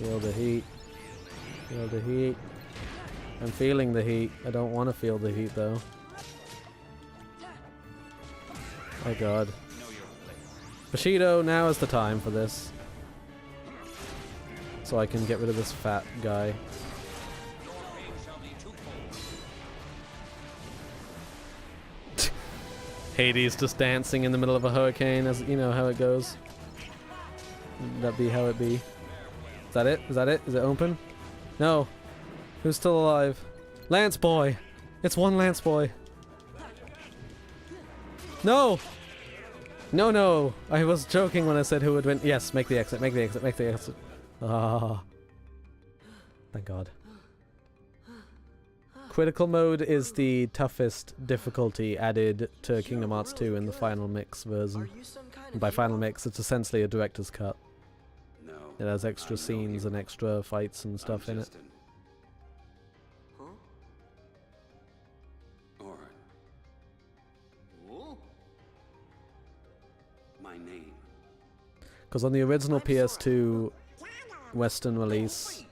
Feel the heat. Feel the heat. I'm feeling the heat. I don't want to feel the heat though. Oh god. Bushido, now is the time for this. So I can get rid of this fat guy. Hades just dancing in the middle of a hurricane, as you know how it goes. That be how it be. Is that it? Is that it? Is it open? No. Who's still alive? Lance Boy! It's one Lance Boy! No! No, no! I was joking when I said who would win. Yes, make the exit, make the exit, make the exit. Ah. Thank God. Critical mode is the toughest difficulty added to Kingdom Hearts 2 in the final mix version. And by final mix, it's essentially a director's cut. It has extra scenes and extra fights and stuff in it. Because on the original PS2 Western release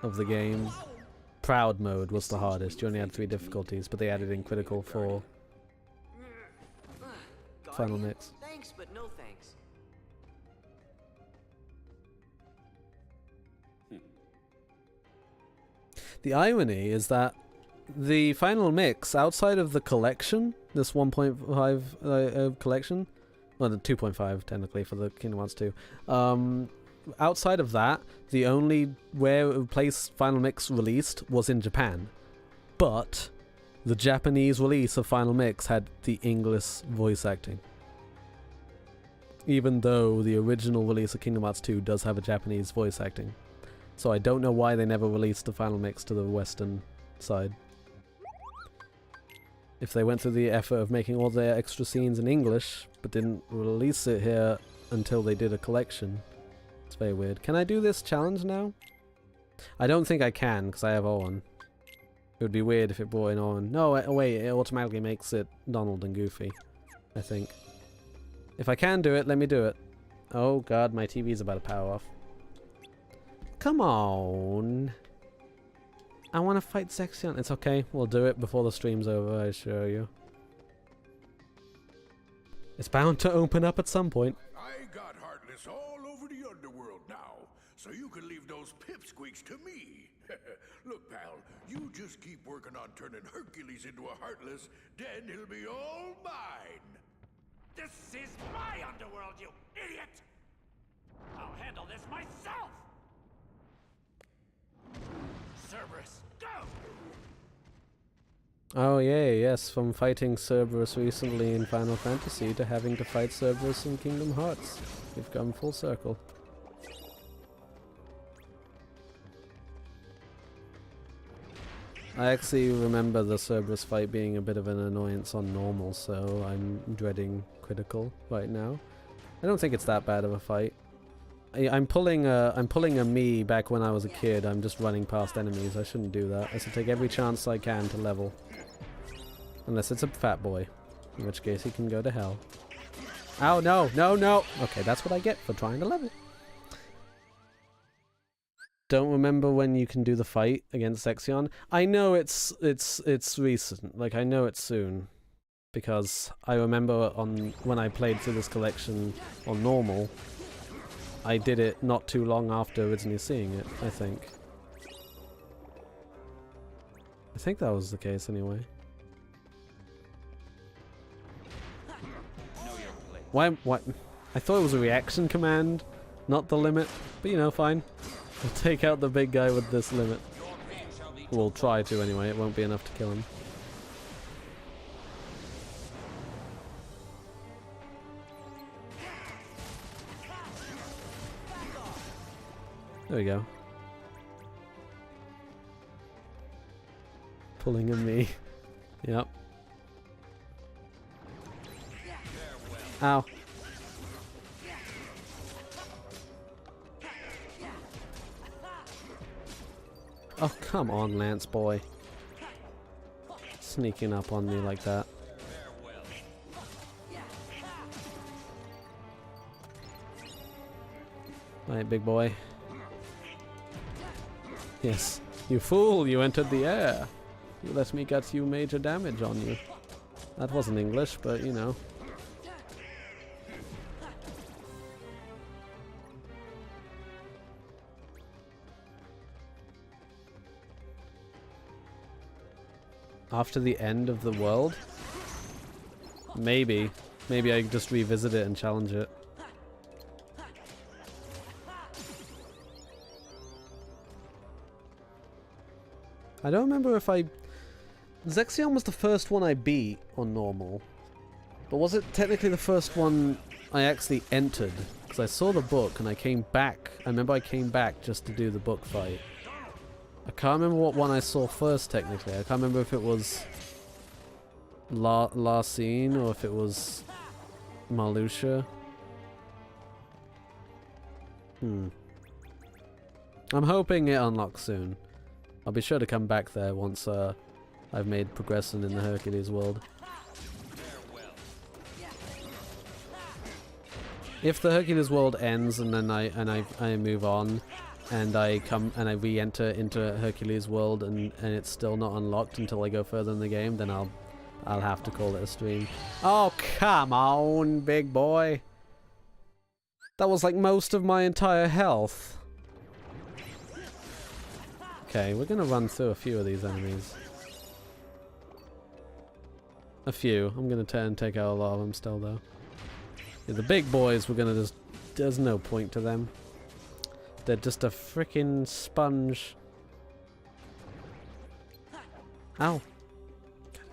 of the game, Proud mode was the hardest. You only had 3 difficulties, but they added in Critical for final mix. Thanks, but no thanks. The irony is that the final mix, outside of the collection, this 1.5 collection, well, the 2.5 technically for the Kingdom Hearts 2, outside of that, the only place Final Mix released was in Japan. But the Japanese release of Final Mix had the English voice acting. Even though the original release of Kingdom Hearts 2 does have a Japanese voice acting. So I don't know why they never released the Final Mix to the Western side. If they went through the effort of making all their extra scenes in English, but didn't release it here until they did a collection. It's very weird. Can I do this challenge now? I don't think I can, because I have Owen. It would be weird if it brought in Owen. No, wait, it automatically makes it Donald and Goofy, I think. If I can do it, let me do it. Oh god, my TV's about to power off. Come on. I want to fight Sexion. It's okay, we'll do it before the stream's over, I assure you. It's bound to open up at some point. I got Heartless all over the underworld now, so you can leave those pipsqueaks to me. Look, pal, you just keep working on turning Hercules into a Heartless, then he'll be all mine. This is my underworld, you idiot! I'll handle this myself! Cerberus, go! Oh yeah, yes, from fighting Cerberus recently in Final Fantasy to having to fight Cerberus in Kingdom Hearts. We've come full circle. I actually remember the Cerberus fight being a bit of an annoyance on normal, so I'm dreading Critical right now. I don't think it's that bad of a fight. I'm pulling a me back when I was a kid. I'm just running past enemies. I shouldn't do that. I should take every chance I can to level. Unless it's a fat boy. In which case he can go to hell. Ow, no, no, no! Okay, that's what I get for trying to level. Don't remember when you can do the fight against Sexion. I know it's recent. Like, I know it's soon. Because I remember when I played through this collection on normal, I did it not too long after originally seeing it, I think. I think that was the case anyway. Why? I thought it was a reaction command, not the limit. But you know, fine. We'll take out the big guy with this limit. We'll try to anyway, it won't be enough to kill him. There we go. Pulling a me. Yep. Ow. Oh, come on, Lance boy. Sneaking up on me like that. Alright, big boy. Yes. You fool, you entered the air. You let me get you major damage on you. That wasn't English, but you know. After the end of the world? Maybe. Maybe I just revisit it and challenge it. I don't remember if I... Zexion was the first one I beat on normal. But was it technically the first one I actually entered? Because I saw the book and I came back. I remember I came back just to do the book fight. I can't remember what one I saw first technically. I can't remember if it was Larcene or if it was Marluxia. I'm hoping it unlocks soon. I'll be sure to come back there once I've made progression in the Hercules world. If the Hercules world ends and then I move on and I re-enter into Hercules world and it's still not unlocked until I go further in the game, then I'll have to call it a stream. Oh, come on, big boy. That was like most of my entire health. Okay, we're gonna run through a few of these enemies. A few. I'm gonna try and take out a lot of them still, though. Yeah, the big boys, we're gonna just... There's no point to them. They're just a freaking sponge. Ow.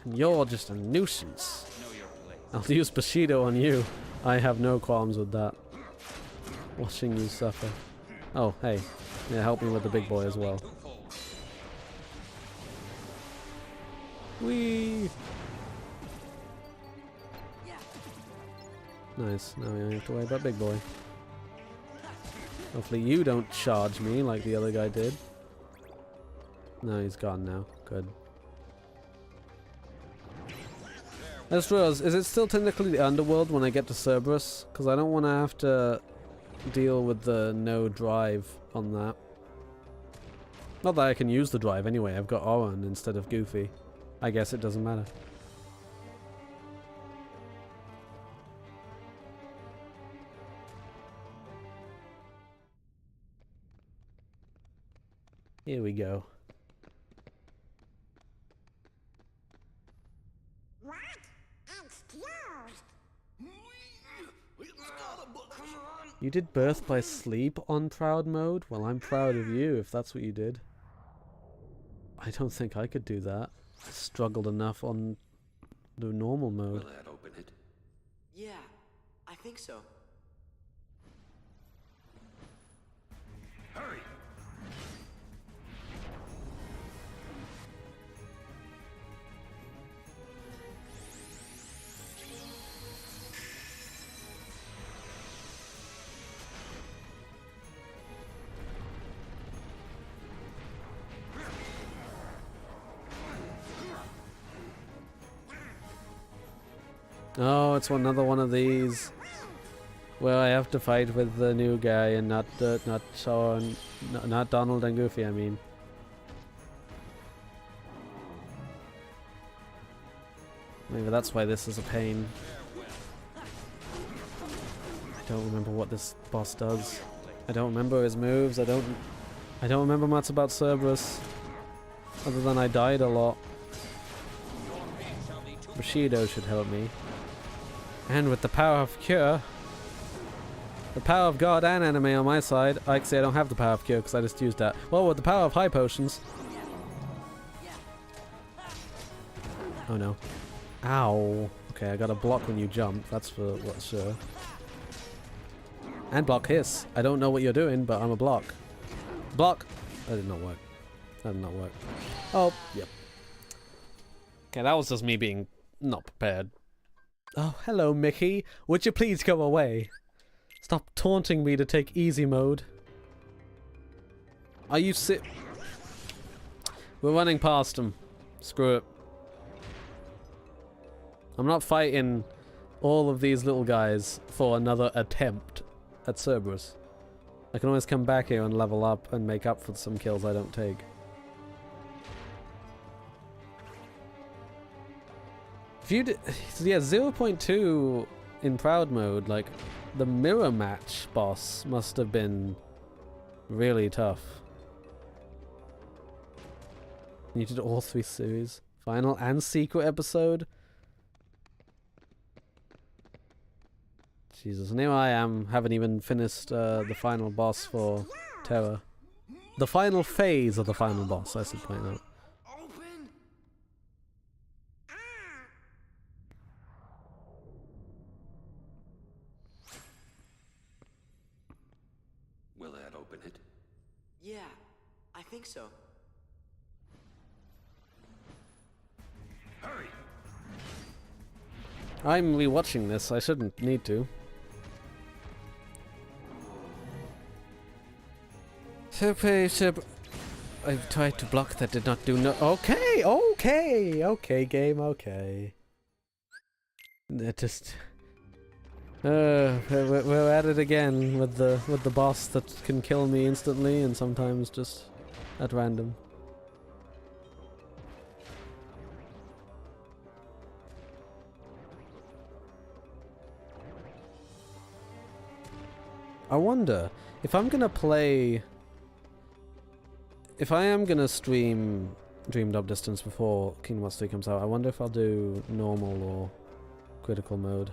And you're just a nuisance. I'll use Bushido on you. I have no qualms with that. Watching you suffer. Oh, hey. Yeah, help me with the big boy as well. Whee! Nice. Now we don't have to worry about big boy. Hopefully you don't charge me like the other guy did. No, he's gone now. Good. I just realized, is it still technically the underworld when I get to Cerberus? Because I don't want to have to deal with the no drive on that. Not that I can use the drive anyway, I've got Oren instead of Goofy. I guess it doesn't matter. Here we go. What? Excuse. You did birth by sleep on proud mode? Well, I'm proud of you if that's what you did. I don't think I could do that. I struggled enough on the normal mode. Will that open it? Yeah, I think so. Hurry! Oh, it's another one of these where I have to fight with the new guy and not Donald and Goofy. I mean, maybe that's why this is a pain. I don't remember what this boss does. I don't remember his moves. I don't remember much about Cerberus, other than I died a lot. Bushido should help me. And with the power of cure, the power of God and anime on my side, actually I don't have the power of cure because I just used that. Well, with the power of high potions. Oh no. Ow. Okay, I gotta block when you jump, that's for what's sure. And block hiss. I don't know what you're doing, but I'm a block. Block! That did not work. That did not work. Oh, yep. Okay, that was just me being not prepared. Oh, hello, Mickey. Would you please go away? Stop taunting me to take easy mode. Are you We're running past him. Screw it. I'm not fighting all of these little guys for another attempt at Cerberus. I can always come back here and level up and make up for some kills I don't take. If you did, yeah, 0.2 in Proud mode, like, the mirror match boss must have been really tough. You did all 3 series. Final and secret episode. Jesus, and here I am, haven't even finished the final boss for Terra. The final phase of the final boss, I should point out. Open. Will that open it? Yeah, I think so. Hurry! I'm rewatching this, I shouldn't need to. I've tried to block, that did not do no. Okay, game, okay. That just. We're at it again with the boss that can kill me instantly and sometimes just at random. I wonder if I'm gonna play. If I am gonna stream Dreamed Up Distance before Kingdom Hearts 3 comes out, I wonder if I'll do normal or critical mode.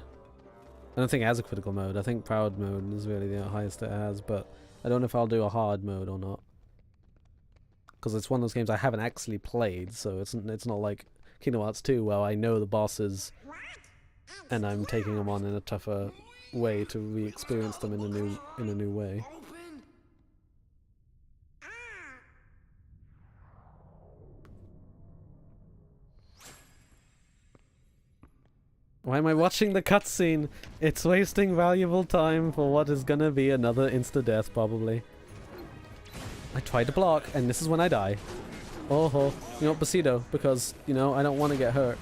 I don't think it has a critical mode. I think Proud mode is really the highest it has, but I don't know if I'll do a hard mode or not. Because it's one of those games I haven't actually played, so it's not like Kingdom Hearts 2 where I know the bosses and I'm taking them on in a tougher way to re-experience them in a new way. Open. Why am I watching the cutscene? It's wasting valuable time for what is gonna be another insta-death, probably. I tried to block, and this is when I die. Oh ho. You know what, Basido, because, you know, I don't want to get hurt.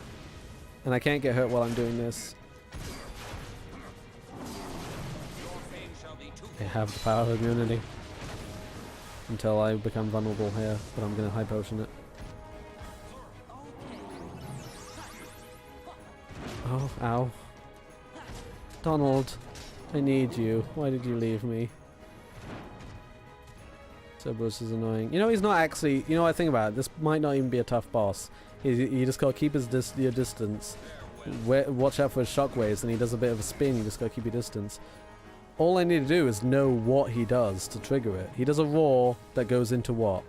And I can't get hurt while I'm doing this. I have the power of immunity. Until I become vulnerable here, but I'm gonna high potion it. Oh, ow. Donald, I need you. Why did you leave me? Cerberus is annoying. You know, he's not actually... You know what I think about it? This might not even be a tough boss. You just gotta keep your distance. Watch out for his shockwaves, and he does a bit of a spin. You just gotta keep your distance. All I need to do is know what he does to trigger it. He does a roar that goes into what?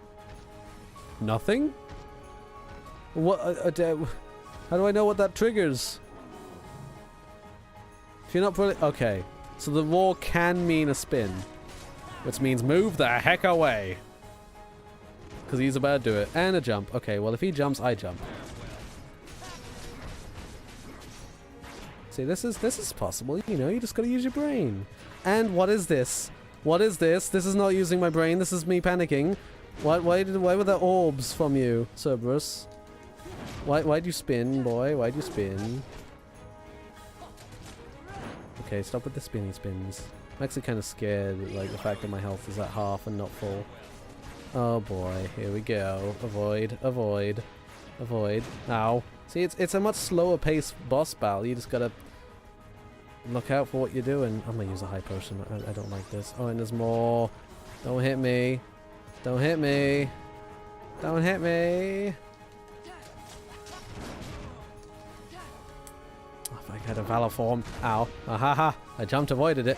Nothing? What? How do I know what that triggers? If you're not probably... Okay. So the roar can mean a spin. Which means move the heck away. Because he's about to do it. And a jump. Okay, well if he jumps, I jump. See, this is possible. You know, you just gotta use your brain. And what is this? What is this? This is not using my brain. This is me panicking. Why were there orbs from you, Cerberus? Why'd you spin, boy? Why'd you spin? Okay, stop with the spinny spins. I'm actually kind of scared, like the fact that my health is at half and not full. Oh boy, here we go. Avoid, avoid, avoid. Ow. See, it's a much slower paced boss battle. You just gotta look out for what you're doing. I'm gonna use a high potion. I don't like this. Oh, and there's more. Don't hit me. Don't hit me. Don't hit me. I had a Valor form. Ow. Ahaha. I jumped, avoided it.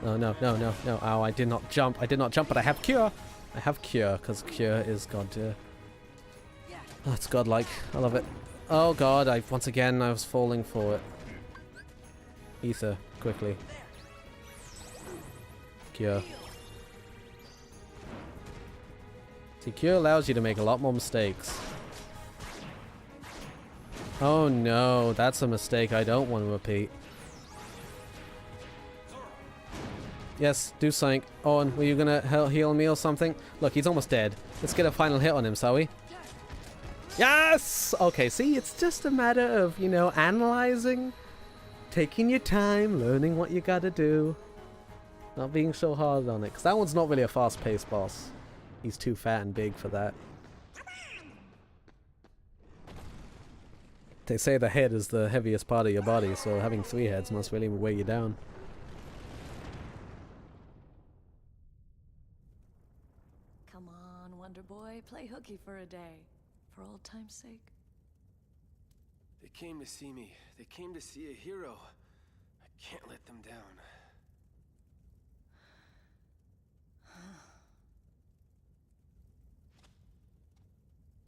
Oh, no, no, no, no. Ow, I did not jump. I did not jump, but I have cure. I have cure, because cure is god tier. Oh, it's godlike. I love it. Oh god, once again, I was falling for it. Ether, quickly. Cure. See, cure allows you to make a lot more mistakes. Oh no, that's a mistake I don't want to repeat. Yes, do something. Owen, were you gonna heal me or something? Look, he's almost dead. Let's get a final hit on him, shall we? Yes! Okay, see, it's just a matter of, you know, analyzing Taking your time, learning what you gotta do. Not being so hard on it. Because that one's not really a fast-paced boss. He's too fat and big for that. They say the head is the heaviest part of your body, so having 3 heads must really weigh you down. Come on, Wonder Boy, play hooky for a day. For old time's sake. They came to see me. They came to see a hero. I can't let them down.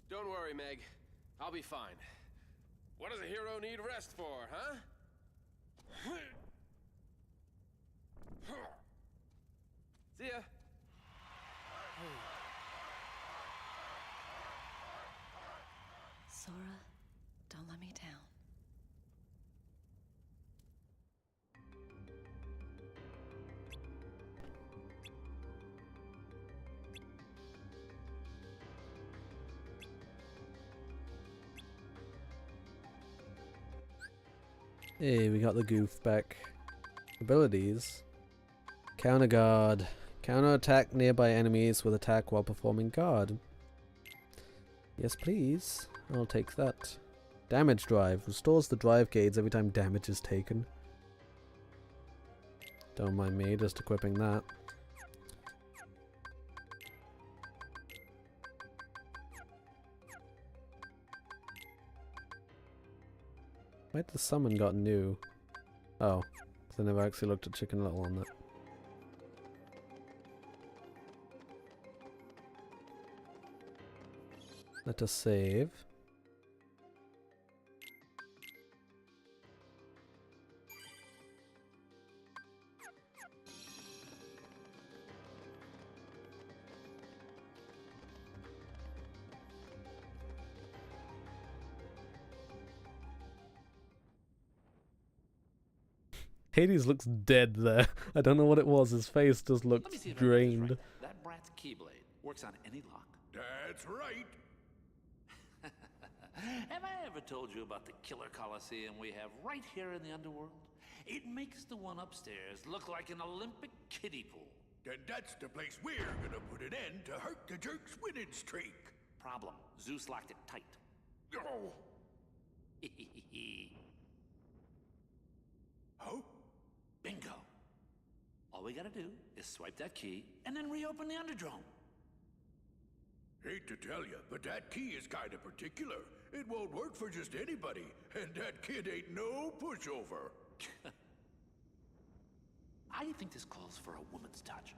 Don't worry, Meg. I'll be fine. What does a hero need rest for, huh? See ya. Sora, don't let me down. Hey, we got the goof back. Abilities. Counter guard. Counter attack nearby enemies with attack while performing guard. Yes, please. I'll take that. Damage drive. Restores the drive gauge every time damage is taken. Don't mind me just equipping that. Why did the summon got new? Oh, 'cause I never actually looked at Chicken Little on that. Let us save. Hades looks dead there. I don't know what it was. His face just Let me looked see if I got this drained. right. That brat's Keyblade works on any lock. That's right. Have I ever told you about the killer coliseum we have right here in the underworld? It makes the one upstairs look like an Olympic kiddie pool. Then that's the place we're gonna put an end to Herc the Jerk's winning streak. Problem, Zeus locked it tight. Oh, oh, Bingo. All we gotta do is swipe that key and then reopen the Underdrome. hate to tell you, but that key is kinda particular. It won't work for just anybody, and that kid ain't no pushover. I think this calls for a woman's touch.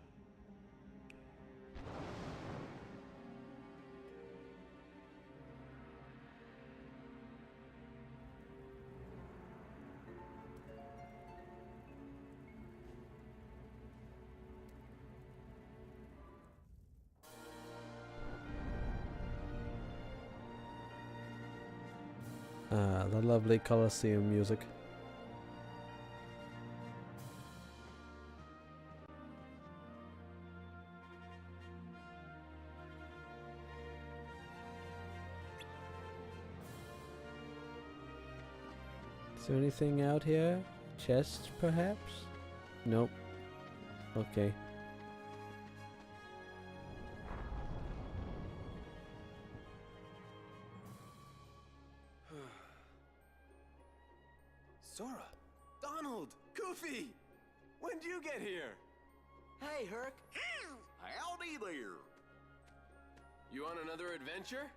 Ah, the lovely Colosseum music. Is there anything out here? Chest, perhaps? Nope. Okay. Sora! Donald! Goofy! When'd you get here? Hey, Herc. Howdy there! You on another adventure?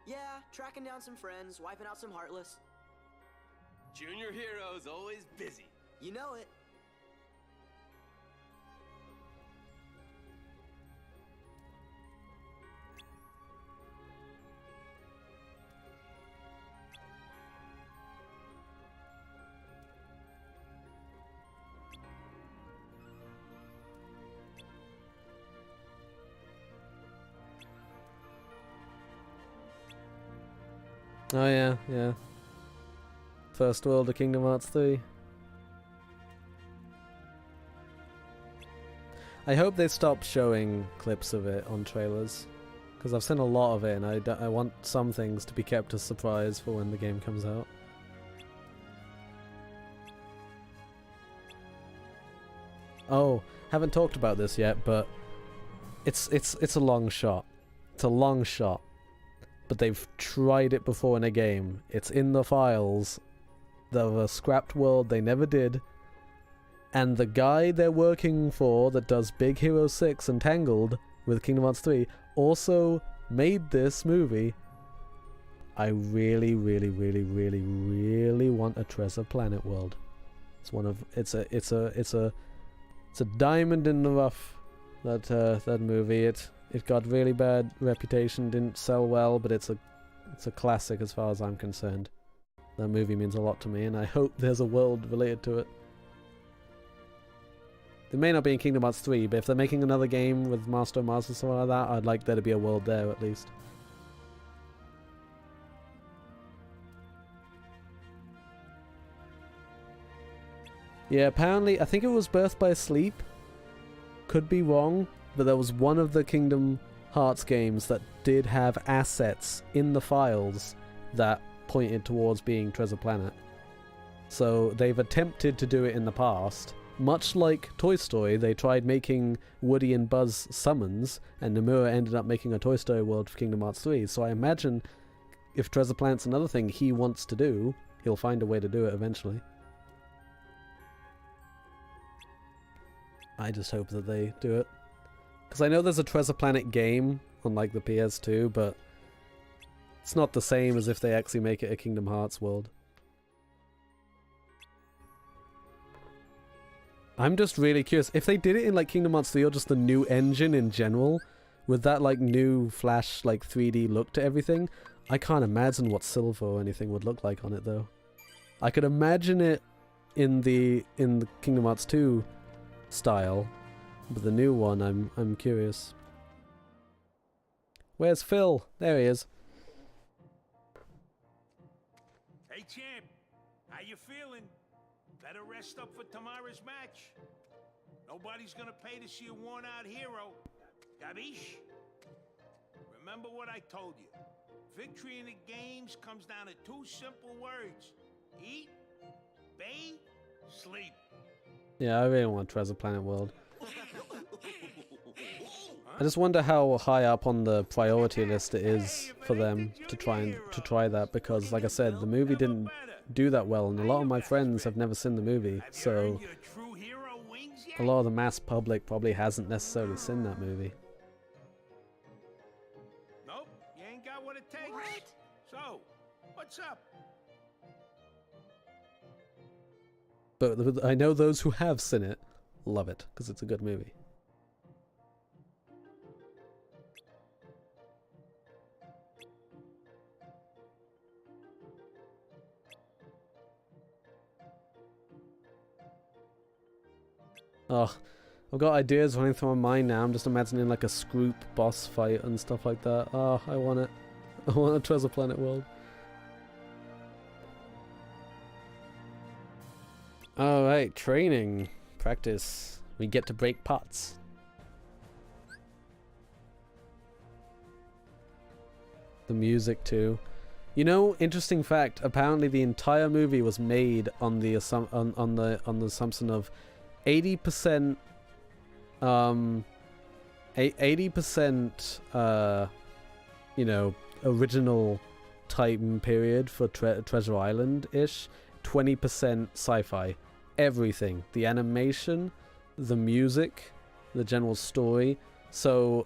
Yeah, tracking down some friends, wiping out some Heartless. Junior Hero's always busy. You know it. Oh yeah, yeah. First world of Kingdom Hearts 3. I hope they stop showing clips of it on trailers, because I've seen a lot of it and I want some things to be kept a surprise for when the game comes out. Oh, haven't talked about this yet, but it's a long shot. It's a long shot. But they've tried it before in a game. It's in the files. The scrapped world they never did. And the guy they're working for that does Big Hero 6 and Tangled with Kingdom Hearts 3 also made this movie. I really, really, really, really, really want a Treasure Planet world. It's a diamond in the rough. That movie. It got really bad reputation, didn't sell well, but it's a classic as far as I'm concerned. That movie means a lot to me, and I hope there's a world related to it. It may not be in Kingdom Hearts 3, but if they're making another game with Master of Mars or something like that, I'd like there to be a world there at least. Yeah, apparently, I think it was Birth by Sleep. Could be wrong, but there was one of the Kingdom Hearts games that did have assets in the files that pointed towards being Treasure Planet. So they've attempted to do it in the past. Much like Toy Story, they tried making Woody and Buzz summons, and Nomura ended up making a Toy Story world for Kingdom Hearts 3. So I imagine if Treasure Planet's another thing he wants to do, he'll find a way to do it eventually. I just hope that they do it. Because I know there's a Treasure Planet game on like the PS2, but it's not the same as if they actually make it a Kingdom Hearts world. I'm just really curious. If they did it in like Kingdom Hearts 3 or just the new engine in general, with that like new Flash like 3D look to everything, I can't imagine what Silver or anything would look like on it though. I could imagine it in the Kingdom Hearts 2 style, but the new one I'm curious. Where's Phil? There he is. Hey champ, how you feeling? Better rest up for tomorrow's match. Nobody's gonna pay to see a worn-out hero. Gabish? Remember what I told you. Victory in the games comes down to two simple words. Eat, bathe, sleep. Yeah, I really want Treasure Planet world. I just wonder how high up on the priority list it is for them to try that, because like I said, the movie didn't do that well, and a lot of my friends have never seen the movie, so a lot of the mass public probably hasn't necessarily seen that movie. Nope, you ain't got what it takes. What? So, what's up? But I know those who have seen it love it, because it's a good movie. Oh, I've got ideas running through my mind now. I'm just imagining like a Scroop boss fight and stuff like that. Oh, I want it. I want a Treasure Planet world. Alright, training. Practice. We get to break pots. The music too. You know, interesting fact, apparently the entire movie was made on the assumption of 80% 80% you know, original time period for Treasure Island-ish, 20% sci-fi. Everything. The animation, the music, the general story. So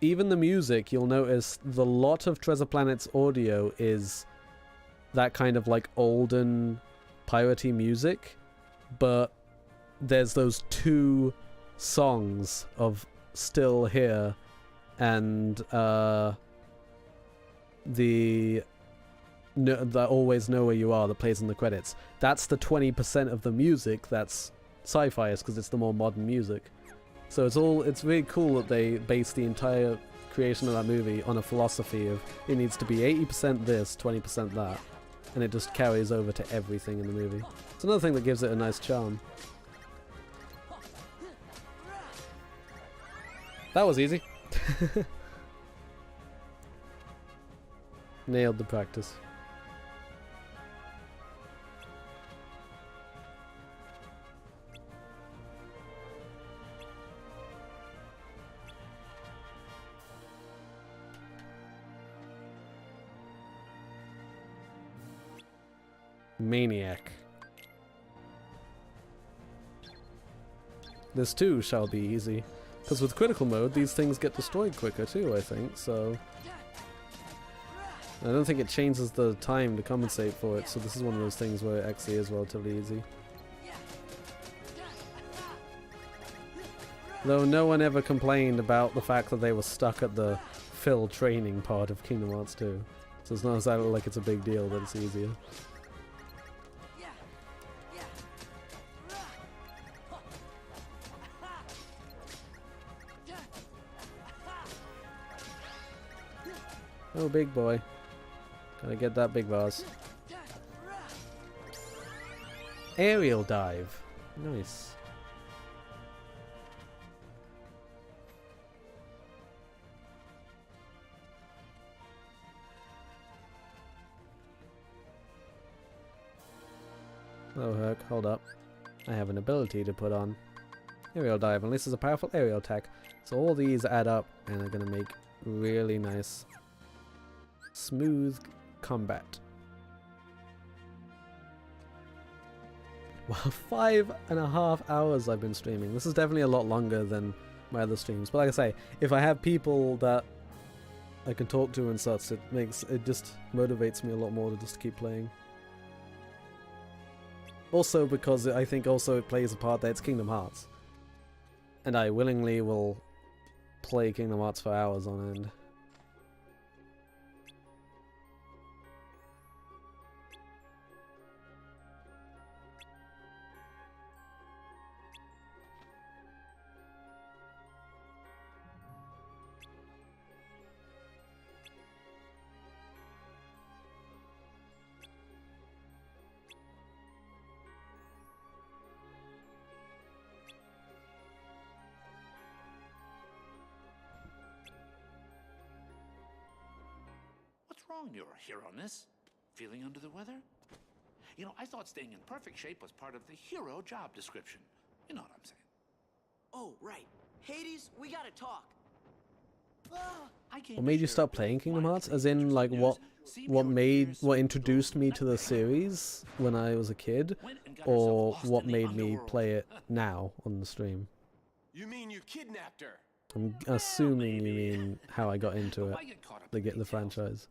even the music, you'll notice the lot of Treasure Planet's audio is that kind of like olden piratey music, but there's those two songs of Still Here and the Always Know Where You Are that plays in the credits. That's the 20% of the music that's sci-fi, because it's the more modern music. So it's really cool that they base the entire creation of that movie on a philosophy of it needs to be 80% this, 20% that, and it just carries over to everything in the movie. It's another thing that gives it a nice charm. That was easy. Nailed the practice. Maniac. This too shall be easy. Because with critical mode, these things get destroyed quicker too, I think, so... I don't think it changes the time to compensate for it, so this is one of those things where it actually is relatively easy. Though no one ever complained about the fact that they were stuck at the fill training part of Kingdom Hearts 2. So it's not exactly like it's a big deal that it's easier. Oh, big boy. Gotta get that big vase. Aerial dive. Nice. Oh, Herc, hold up. I have an ability to put on. Aerial dive, and this is a powerful aerial attack. So all these add up and are gonna make really nice, smooth combat. Wow, 5.5 hours I've been streaming. This is definitely a lot longer than my other streams. But like I say, if I have people that I can talk to and such, it just motivates me a lot more to just keep playing. Also because I think also it plays a part that it's Kingdom Hearts. And I willingly will play Kingdom Hearts for hours on end. What's wrong, your hero-ness? Feeling under the weather? You know, I thought staying in perfect shape was part of the hero job description. You know what I'm saying. Oh, right. Hades, we gotta talk. What made you stop playing Kingdom Hearts? As in, like, what introduced me to the series when I was a kid? Or what made me play it now on the stream? You mean you kidnapped her? I'm assuming you mean how I got into it, the franchise.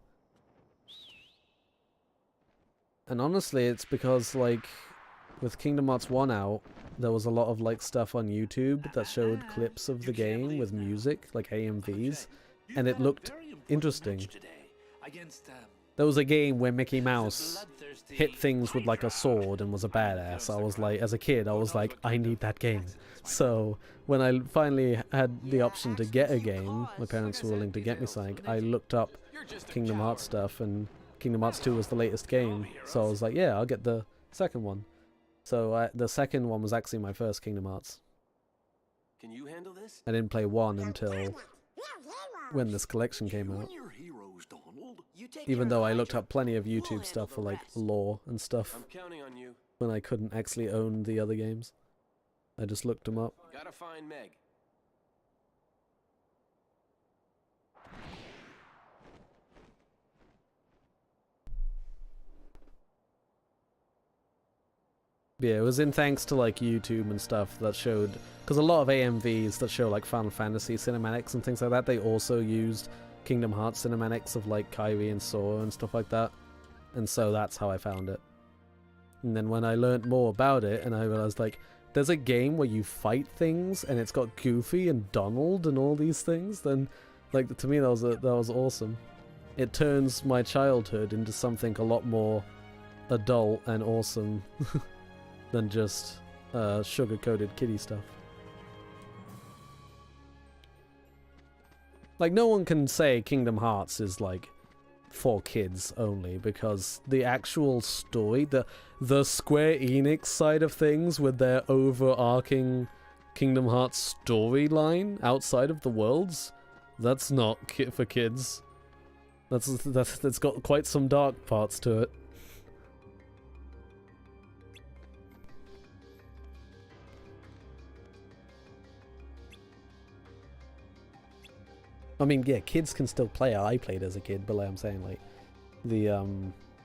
And honestly, it's because, like, with Kingdom Hearts 1 out, there was a lot of, like, stuff on YouTube that showed clips of the game with music, like AMVs, and it looked interesting. There was a game where Mickey Mouse hit things with, like, a sword and was a badass. I was like, as a kid, I was like, I need that game. So, when I finally had the option to get a game, my parents were willing to get me something, I looked up Kingdom Hearts stuff, and Kingdom Hearts 2 was the latest game. So I was like, yeah, I'll get the second one. So the second one was actually my first Kingdom Hearts. Can you handle this? I didn't play 1 until when this collection came out. Even though I looked up plenty of YouTube stuff for, like, lore and stuff I'm counting on you. when I couldn't actually own the other games. I just looked them up. Gotta find Meg. Yeah, it was in thanks to, like, YouTube and stuff that showed, because a lot of AMVs that show, like, Final Fantasy cinematics and things like that, they also used Kingdom Hearts cinematics of, like, Kairi and Sora and stuff like that. And so that's how I found it. And then when I learned more about it, and I realized, like, there's a game where you fight things, and it's got Goofy and Donald and all these things, then, like, to me that was awesome. It turns my childhood into something a lot more adult and awesome than just sugar-coated kiddie stuff. Like, no one can say Kingdom Hearts is, like, for kids only, because the actual story, the Square Enix side of things with their overarching Kingdom Hearts storyline outside of the worlds, that's not for kids. That's got quite some dark parts to it. I mean, yeah, kids can still play it. I played as a kid, but like I'm saying, like,